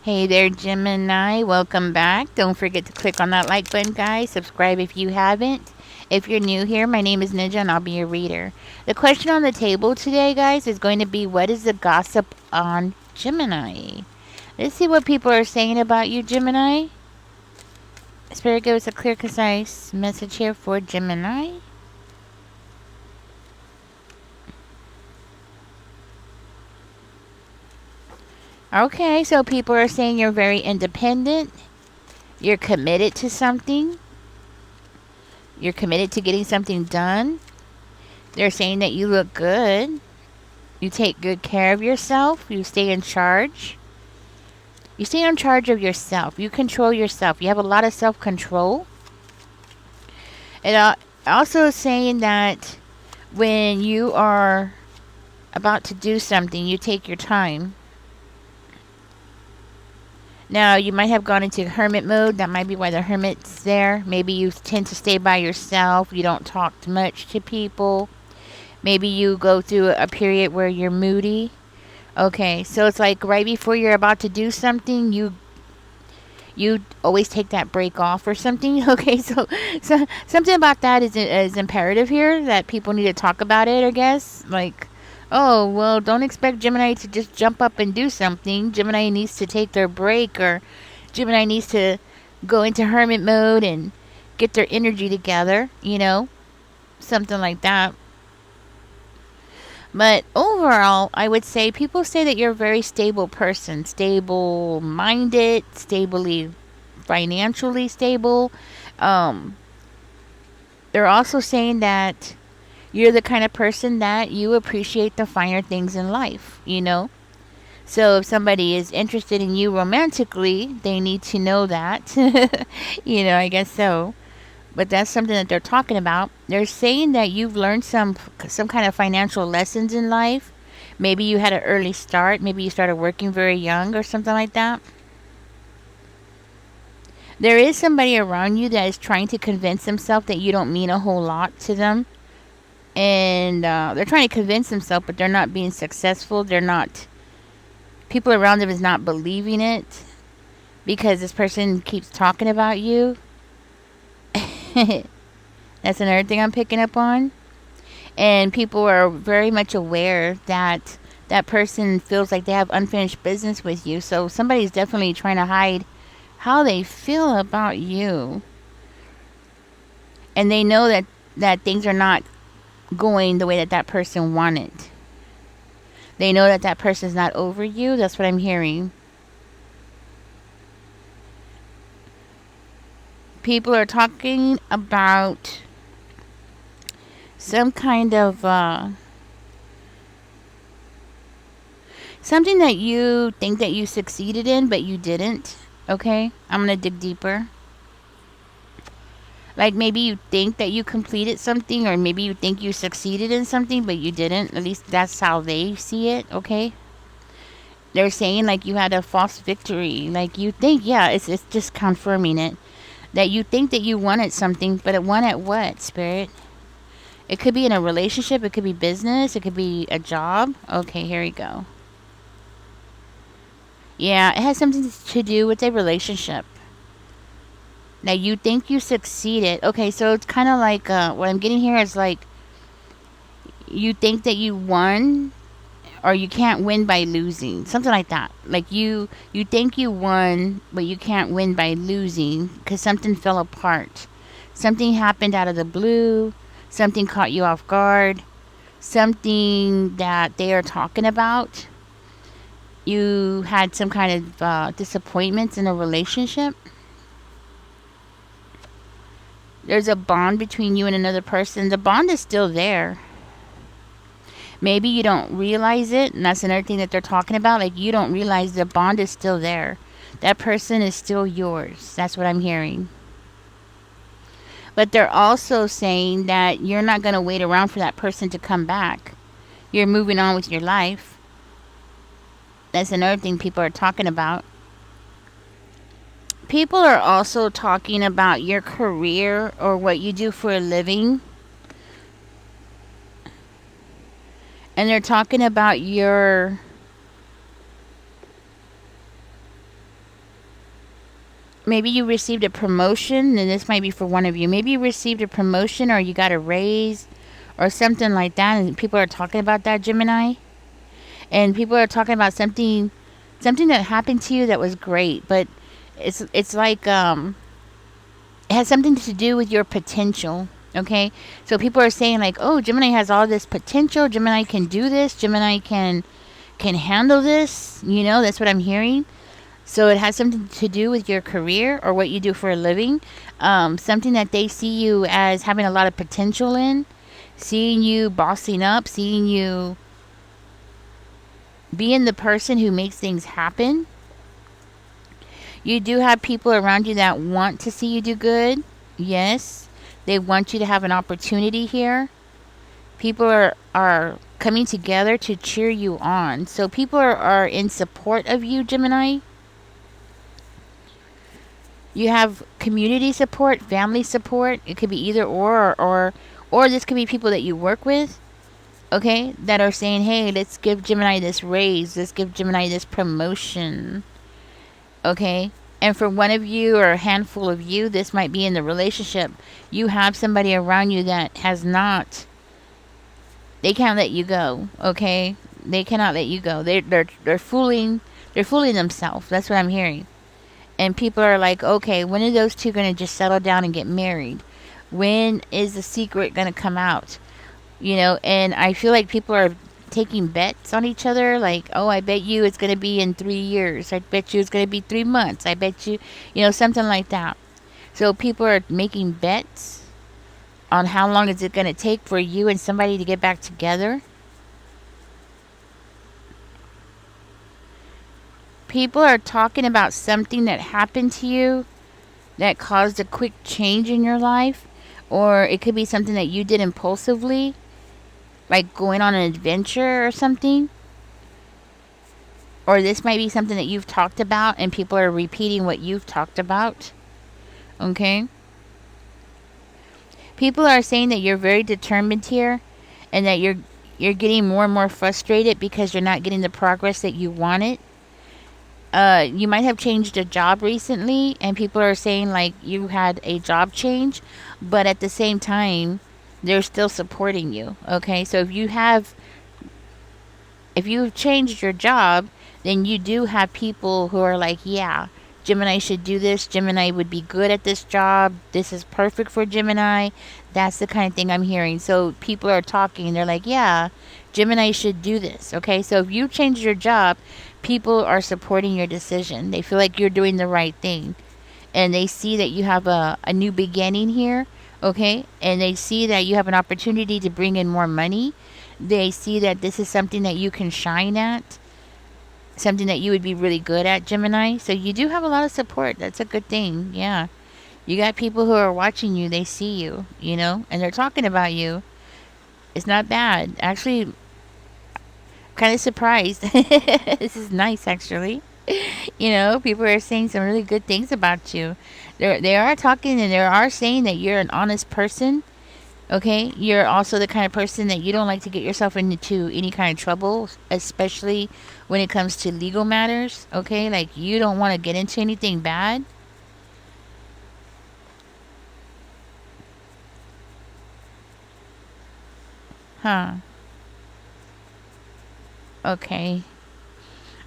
Hey there, Gemini. Welcome back. Don't forget to click on that like button, guys. Subscribe if you haven't. If you're new here, my name is Ninja and I'll be your reader. The question on the table today, guys, is going to be what is the gossip on Gemini? Let's see what people are saying about you, Gemini. Spirit, give us a clear, concise message here for Gemini. Okay, so people are saying you're very independent. You're committed to something. You're committed to getting something done. They're saying that you look good. You take good care of yourself. You stay in charge. You stay in charge of yourself. You control yourself. You have a lot of self control. It also is saying that when you are about to do something, you take your time. Now, you might have gone into hermit mode. That might be why the hermit's there. Maybe you tend to stay by yourself. You don't talk much to people. Maybe you go through a period where you're moody. Okay, so it's like right before you're about to do something, you always take that break off or something. Okay, so something about that is imperative here that people need to talk about it. I guess like, oh well, don't expect Gemini to just jump up and do something. Gemini needs to take their break, or Gemini needs to go into hermit mode and get their energy together. Something like that. But overall, I would say people say that you're a very stable person, stable minded, stably financially stable. Um, they're also saying that you're the kind of person that you appreciate the finer things in life. So if somebody is interested in you romantically, they need to know that. I guess so. But that's something that they're talking about. They're saying that you've learned some kind of financial lessons in life. Maybe you had an early start. Maybe you started working very young or something like that. There is somebody around you that is trying to convince themselves that you don't mean a whole lot to them. And they're trying to convince themselves, but they're not being successful. They're not. People around them is not believing it because this person keeps talking about you. That's another thing I'm picking up on. And people are very much aware that that person feels like they have unfinished business with you. So somebody's definitely trying to hide how they feel about you. And they know that things are not going the way that that person wanted. They know that that person is not over you. That's what I'm hearing. People are talking about some kind of something that you think that you succeeded in, but you didn't. Okay? I'm going to dig deeper. Like maybe you think that you completed something, or maybe you think you succeeded in something, but you didn't. At least that's how they see it. Okay? They're saying like you had a false victory. Like you think, yeah, it's just confirming it. That you think that you won at something, but it won at what, Spirit? It could be in a relationship, it could be business, it could be a job. Okay, here we go. Yeah, it has something to do with a relationship. Now you think you succeeded. Okay, so it's kind of like what I'm getting here is like you think that you won, or you can't win by losing, something like that. Like you think you won, but you can't win by losing because something fell apart. Something happened out of the blue. Something caught you off guard. Something that they are talking about. You had some kind of disappointments in a relationship. There's a bond between you and another person. The bond is still there. Maybe you don't realize it, and that's another thing that they're talking about. Like, you don't realize the bond is still there. That person is still yours. That's what I'm hearing. But they're also saying that you're not going to wait around for that person to come back. You're moving on with your life. That's another thing people are talking about. People are also talking about your career or what you do for a living. And they're talking about your Maybe you received a promotion, and this might be for one of you. Maybe you received a promotion or you got a raise or something like that, and people are talking about that, Gemini. And people are talking about something that happened to you that was great, but it's like it has something to do with your potential. Okay, so people are saying like, oh, Gemini has all this potential. Gemini can do this. Gemini can handle this. You know, that's what I'm hearing. So it has something to do with your career or what you do for a living. Something that they see you as having a lot of potential in, seeing you bossing up, seeing you being the person who makes things happen. You do have people around you that want to see you do good. Yes. They want you to have an opportunity here. People are coming together to cheer you on. So people are in support of you, Gemini. You have community support, family support. It could be either or this could be people that you work with, okay, that are saying, hey, let's give Gemini this raise. Let's give Gemini this promotion. Okay? And for one of you or a handful of you, this might be in the relationship. You have somebody around you that has not. They can't let you go. Okay? They cannot let you go. They're fooling. They're fooling themselves. That's what I'm hearing. And people are like, okay, when are those two going to just settle down and get married? When is the secret going to come out? You know, and I feel like people are taking bets on each other, like, oh, I bet you it's going to be in 3 years. I bet you it's going to be 3 months. I bet you, you know, something like that. So people are making bets on how long is it going to take for you and somebody to get back together. People are talking about something that happened to you that caused a quick change in your life, or it could be something that you did impulsively, like going on an adventure or something. Or this might be something that you've talked about and people are repeating what you've talked about. Okay? People are saying that you're very determined here and that you're getting more and more frustrated because you're not getting the progress that you wanted. You might have changed a job recently and people are saying like you had a job change, but at the same time they're still supporting you. Okay? So if you've changed your job, then you do have people who are like, yeah, Gemini should do this. Gemini would be good at this job. This is perfect for Gemini. That's the kind of thing I'm hearing. So people are talking. They're like, yeah, Gemini should do this. Okay, so if you change your job, people are supporting your decision. They feel like you're doing the right thing. And they see that you have a new beginning here. Okay, and they see that you have an opportunity to bring in more money. They see that this is something that you can shine at, something that you would be really good at, Gemini. So you do have a lot of support. That's a good thing. Yeah. You got people who are watching you. They see you, you know, and they're talking about you. It's not bad. Actually, kind of surprised. This is nice, actually. You know, people are saying some really good things about you. They are talking and they are saying that you're an honest person. Okay, you're also the kind of person that you don't like to get yourself into any kind of trouble, especially when it comes to legal matters. Okay, like you don't want to get into anything bad. Huh. Okay.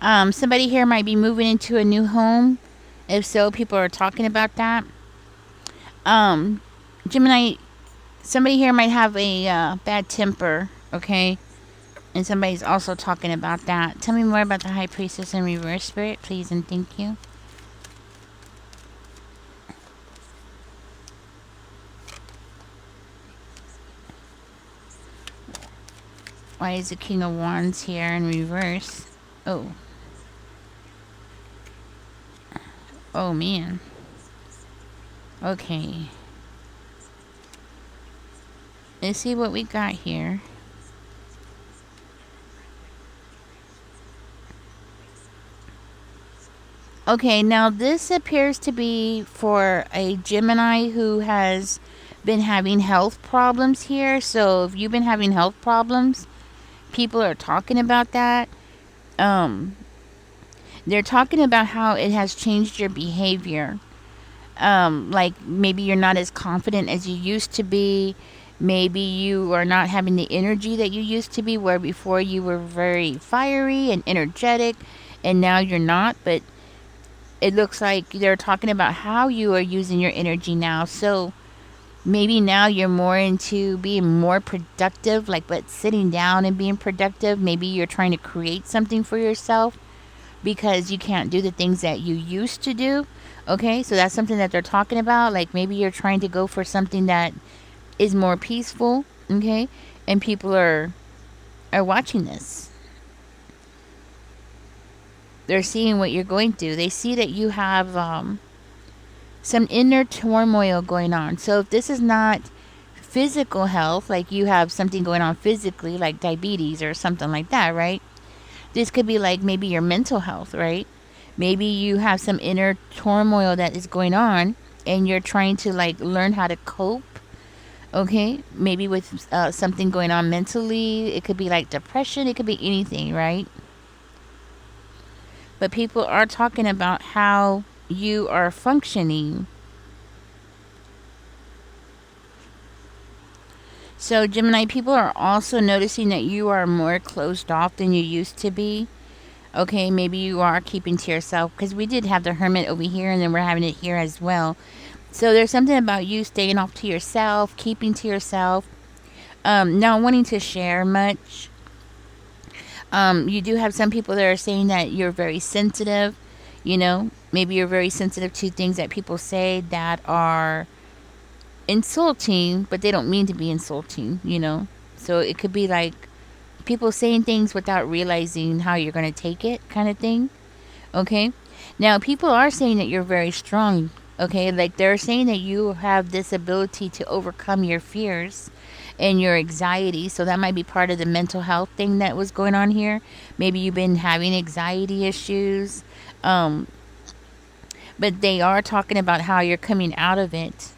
Somebody here might be moving into a new home. If so, people are talking about that. Um, Gemini, somebody here might have a bad temper. Okay. And somebody's also talking about that. Tell me more about the High Priestess in reverse, Spirit, please, and thank you. Why is the King of Wands here in reverse? Oh. Oh, man. Okay. Let's see what we got here. Okay, now this appears to be for a Gemini who has been having health problems here. So if you've been having health problems, people are talking about that. Um, they're talking about how it has changed your behavior. Like maybe you're not as confident as you used to be. Maybe you are not having the energy that you used to be, where before you were very fiery and energetic, and now you're not. But it looks like they're talking about how you are using your energy now. So maybe now you're more into being more productive, like, but sitting down and being productive. Maybe you're trying to create something for yourself because you can't do the things that you used to do. Okay, so that's something that they're talking about. Like maybe you're trying to go for something that is more peaceful. Okay, and people are watching this. They're seeing what you're going through. They see that you have some inner turmoil going on. So if this is not physical health, like you have something going on physically, like diabetes or something like that, right? This could be like maybe your mental health, right? Maybe you have some inner turmoil that is going on and you're trying to like learn how to cope. Okay, maybe with something going on mentally. It could be like depression, it could be anything, right? But people are talking about how you are functioning. So, Gemini, people are also noticing that you are more closed off than you used to be. Okay, maybe you are keeping to yourself because we did have the hermit over here and then we're having it here as well. So, there's something about you staying off to yourself, keeping to yourself, not wanting to share much. You do have some people that are saying that you're very sensitive. You know, maybe you're very sensitive to things that people say that are insulting, but they don't mean to be insulting, you know? So it could be like people saying things without realizing how you're going to take it, kind of thing. Okay? Now, people are saying that you're very strong. Okay? Like they're saying that you have this ability to overcome your fears and your anxiety. So that might be part of the mental health thing that was going on here. Maybe you've been having anxiety issues. Um, but they are talking about how you're coming out of it.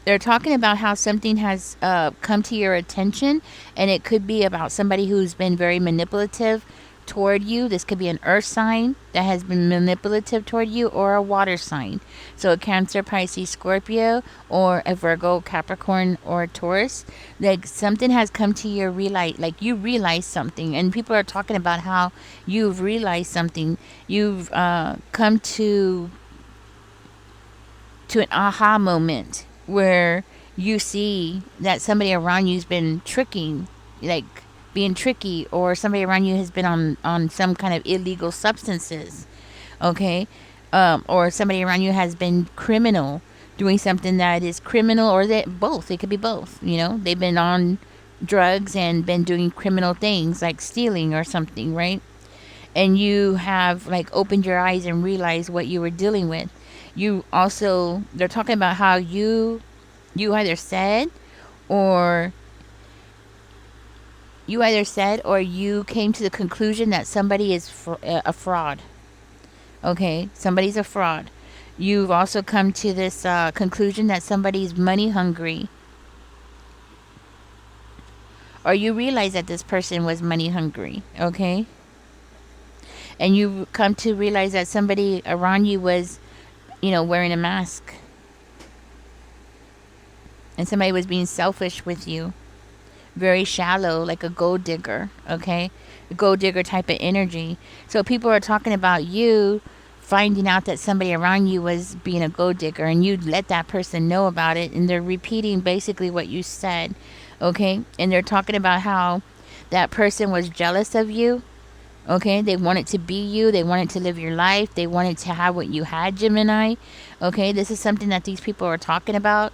They're talking about how something has come to your attention, and it could be about somebody who's been very manipulative toward you. This could be an earth sign that has been manipulative toward you, or a water sign. So a Cancer, Pisces, Scorpio, or a Virgo, Capricorn, or a Taurus. Like something has come to your realize, like you realize something, and people are talking about how you've realized something. You've come to an aha moment where you see that somebody around you's been tricking, like being tricky, or somebody around you has been on some kind of illegal substances, okay? Or somebody around you has been criminal, doing something that is criminal, or that both, it could be both, you know? They've been on drugs and been doing criminal things like stealing or something, right? And you have like opened your eyes and realized what you were dealing with. You also, they're talking about how you either said or you came to the conclusion that somebody is a fraud. Okay, somebody's a fraud. You've also come to this conclusion that somebody's money hungry, or you realize that this person was money hungry. Okay, and you come to realize that somebody around you was, you know, wearing a mask, and somebody was being selfish with you, very shallow, like a gold digger. Okay, a gold digger type of energy. So people are talking about you finding out that somebody around you was being a gold digger, and you let that person know about it, and they're repeating basically what you said. Okay, and they're talking about how that person was jealous of you. Okay, they wanted to be you, they wanted to live your life, they wanted to have what you had, Gemini. Okay, this is something that these people are talking about,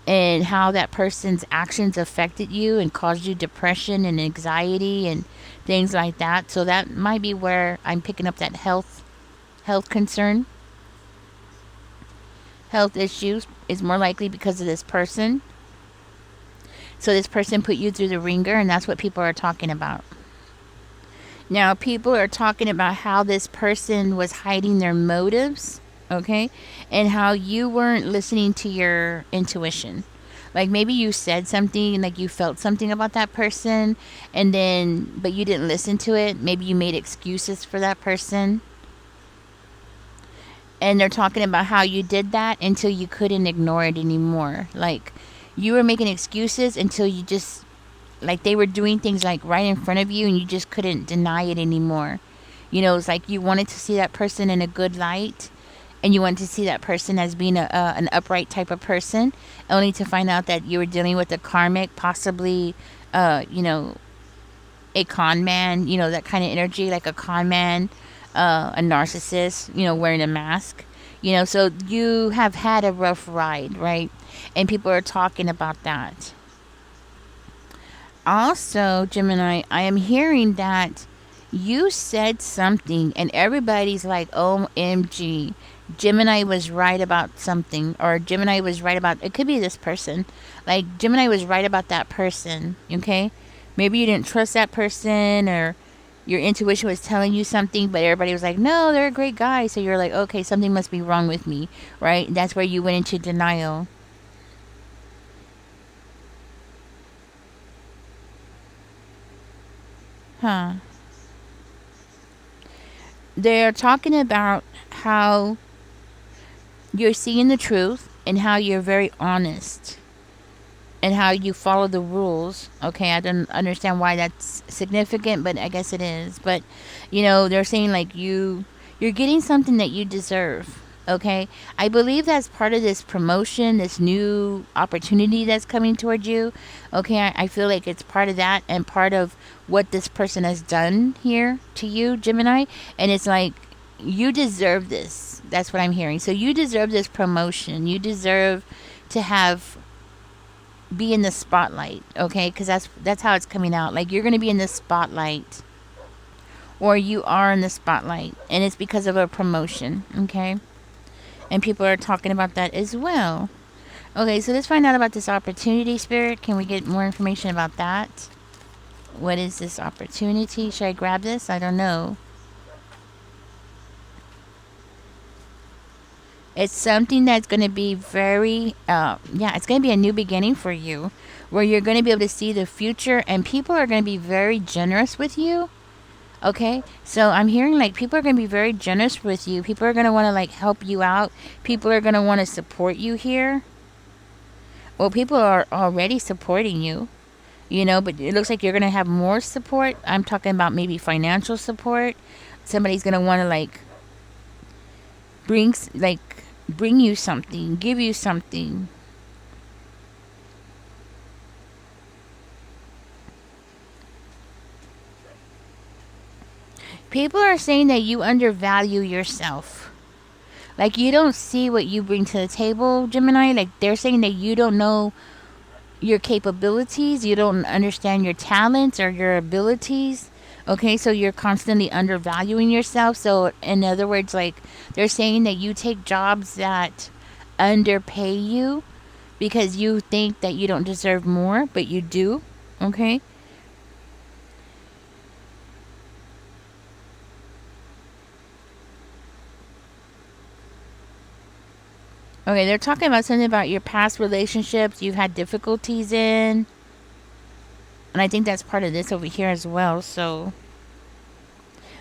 and how that person's actions affected you and caused you depression and anxiety and things like that. So that might be where I'm picking up that health concern. Health issues is more likely because of this person. So this person put you through the ringer, and that's what people are talking about. Now, people are talking about how this person was hiding their motives, okay? And how you weren't listening to your intuition. Like maybe you said something, like you felt something about that person, and then, but you didn't listen to it. Maybe you made excuses for that person. And they're talking about how you did that until you couldn't ignore it anymore. Like, you were making excuses until you just, like, they were doing things like right in front of you and you just couldn't deny it anymore. You know, it's like you wanted to see that person in a good light, and you wanted to see that person as being an upright type of person, only to find out that you were dealing with a karmic, possibly, you know, a con man, you know, that kind of energy, like a con man, a narcissist, you know, wearing a mask. You know, so you have had a rough ride, right? And people are talking about that. Also, Gemini, I am hearing that you said something and everybody's like, OMG, Gemini was right about something, or Gemini was right about, it could be this person. Like, Gemini was right about that person, okay? Maybe you didn't trust that person, or your intuition was telling you something, but everybody was like, no, they're a great guy. So you're like, okay, something must be wrong with me, right? That's where you went into denial. Huh. They're talking about how you're seeing the truth and how you're very honest and how you follow the rules. Okay, I don't understand why that's significant, but I guess it is. But you know, they're saying like you're getting something that you deserve. Okay, I believe that's part of this promotion, this new opportunity that's coming towards you. Okay, I feel like it's part of that and part of what this person has done here to you, Gemini. And it's like you deserve this. That's what I'm hearing. So you deserve this promotion. You deserve to have be in the spotlight, okay? Because that's how it's coming out. Like, you're going to be in the spotlight, or you are in the spotlight, and it's because of a promotion, okay? And people are talking about that as well. Okay, so let's find out about this opportunity, Spirit. Can we get more information about that? What is this opportunity? Should I grab this? I don't know. It's something that's going to be very, yeah, it's going to be a new beginning for you, where you're going to be able to see the future, and people are going to be very generous with you. Okay, so I'm hearing like people are going to be very generous with you. People are going to want to like help you out. People are going to want to support you here. Well, people are already supporting you, you know, but it looks like you're going to have more support. I'm talking about maybe financial support. Somebody's going to want to like bring you something, give you something. People are saying that you undervalue yourself. Like, you don't see what you bring to the table, Gemini. Like, they're saying that you don't know your capabilities, you don't understand your talents or your abilities. Okay, so you're constantly undervaluing yourself. So, in other words, like, they're saying that you take jobs that underpay you because you think that you don't deserve more, but you do. Okay. Okay, they're talking about something about your past relationships you've had difficulties in. And I think that's part of this over here as well. So,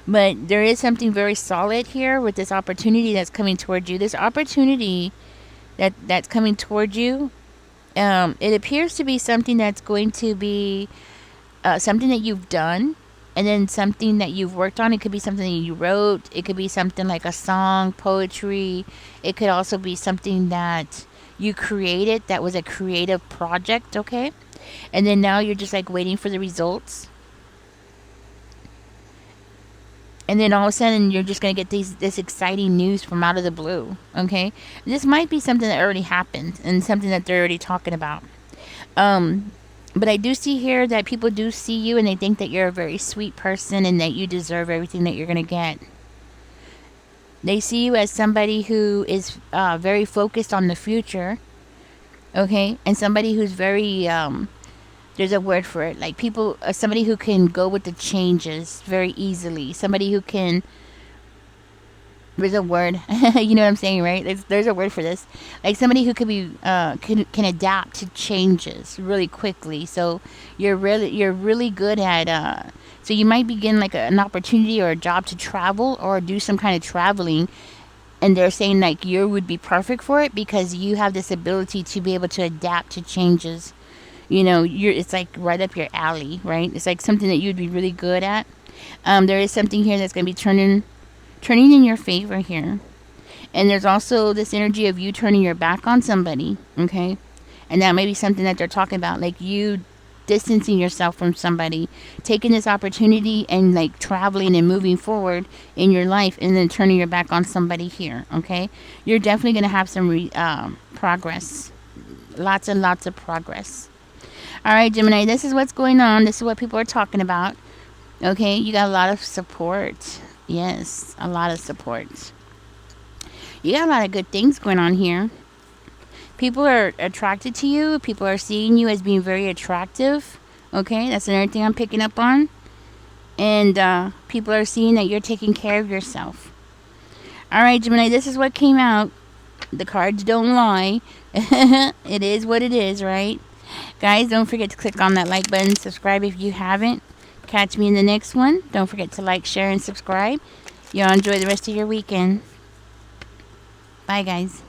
but there is something very solid here with this opportunity that's coming towards you. This opportunity that's coming towards you, it appears to be something that's going to be something that you've done, and then something that you've worked on. It could be something that you wrote. It could be something like a song, poetry. It could also be something that you created that was a creative project, okay? And then now you're just like waiting for the results. And then all of a sudden you're just going to get this exciting news from out of the blue, okay? This might be something that already happened and something that they're already talking about. But I do see here that people do see you and they think that you're a very sweet person and that you deserve everything that you're going to get. They see you as somebody who is very focused on the future, okay? And somebody who's very, there's a word for it, like people, somebody who can go with the changes very easily. Somebody who can, there's a word, you know what I'm saying, right? There's a word for this. Like somebody who could be, can adapt to changes really quickly. So you're really good at, so you might begin like an opportunity or a job to travel or do some kind of traveling. And they're saying like you would be perfect for it because you have this ability to be able to adapt to changes. You know, it's like right up your alley, right? It's like something that you'd be really good at. There is something here that's going to be turning in your favor here. And there's also this energy of you turning your back on somebody, okay? And that may be something that they're talking about, like you distancing yourself from somebody, taking this opportunity and like traveling and moving forward in your life, and then turning your back on somebody here, okay? You're definitely going to have some progress. Lots and lots of progress. All right, Gemini, this is what's going on. This is what people are talking about. Okay, you got a lot of support. Yes, a lot of support. You got a lot of good things going on here. People are attracted to you. People are seeing you as being very attractive. Okay, that's another thing I'm picking up on. And people are seeing that you're taking care of yourself. All right, Gemini, this is what came out. The cards don't lie. It is what it is, right? Guys, don't forget to click on that like button. Subscribe if you haven't. Catch me in the next one. Don't forget to like, share, and subscribe. Y'all enjoy the rest of your weekend. Bye, guys.